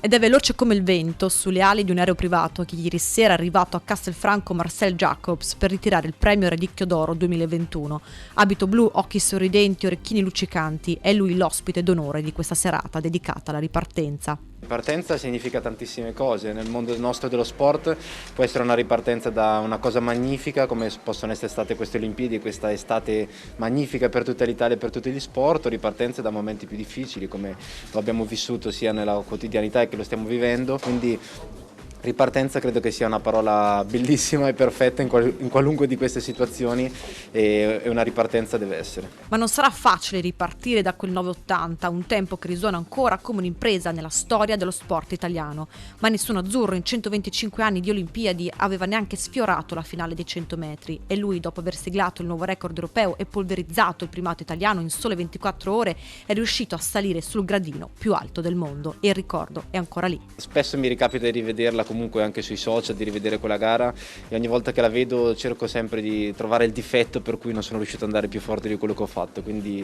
Ed è veloce come il vento sulle ali di un aereo privato che ieri sera è arrivato a Castelfranco Marcel Jacobs per ritirare il premio Radicchio d'Oro 2021. Abito blu, occhi sorridenti, orecchini luccicanti, è lui l'ospite d'onore di questa serata dedicata alla ripartenza. Ripartenza significa tantissime cose, nel mondo nostro dello sport può essere una ripartenza da una cosa magnifica come possono essere state queste Olimpiadi, questa estate magnifica per tutta l'Italia e per tutti gli sport, o ripartenze da momenti più difficili come lo abbiamo vissuto sia nella quotidianità che lo stiamo vivendo, quindi ripartenza credo che sia una parola bellissima e perfetta in qualunque di queste situazioni e una ripartenza deve essere. Ma non sarà facile ripartire da quel 980, un tempo che risuona ancora come un'impresa nella storia dello sport italiano. Ma nessun azzurro in 125 anni di Olimpiadi aveva neanche sfiorato la finale dei 100 metri e lui, dopo aver siglato il nuovo record europeo e polverizzato il primato italiano in sole 24 ore, è riuscito a salire sul gradino più alto del mondo e il ricordo è ancora lì. Spesso mi ricapita di rivederla comunque anche sui social, di rivedere quella gara e ogni volta che la vedo cerco sempre di trovare il difetto per cui non sono riuscito ad andare più forte di quello che ho fatto, quindi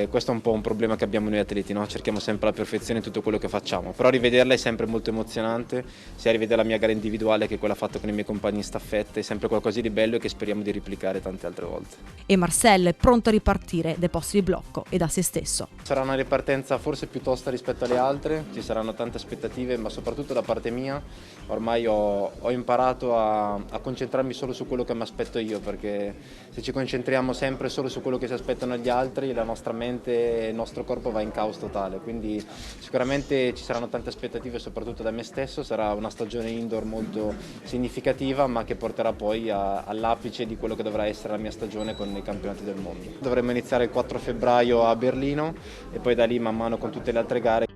questo è un po' un problema che abbiamo noi atleti, no? Cerchiamo sempre la perfezione in tutto quello che facciamo, però rivederla è sempre molto emozionante, sia rivedere la mia gara individuale che quella fatta con i miei compagni in staffetta, è sempre qualcosa di bello e che speriamo di replicare tante altre volte. E Marcel è pronto a ripartire dai posti di blocco e da se stesso. Sarà una ripartenza forse più tosta rispetto alle altre, ci saranno tante aspettative, ma soprattutto da parte mia ormai ho imparato a concentrarmi solo su quello che mi aspetto io, perché se ci concentriamo sempre solo su quello che si aspettano gli altri, la nostra mente e il nostro corpo va in caos totale, quindi sicuramente ci saranno tante aspettative soprattutto da me stesso, sarà una stagione indoor molto significativa ma che porterà poi all'apice di quello che dovrà essere la mia stagione con i campionati del mondo. Dovremmo iniziare il 4 febbraio a Berlino e poi da lì man mano con tutte le altre gare.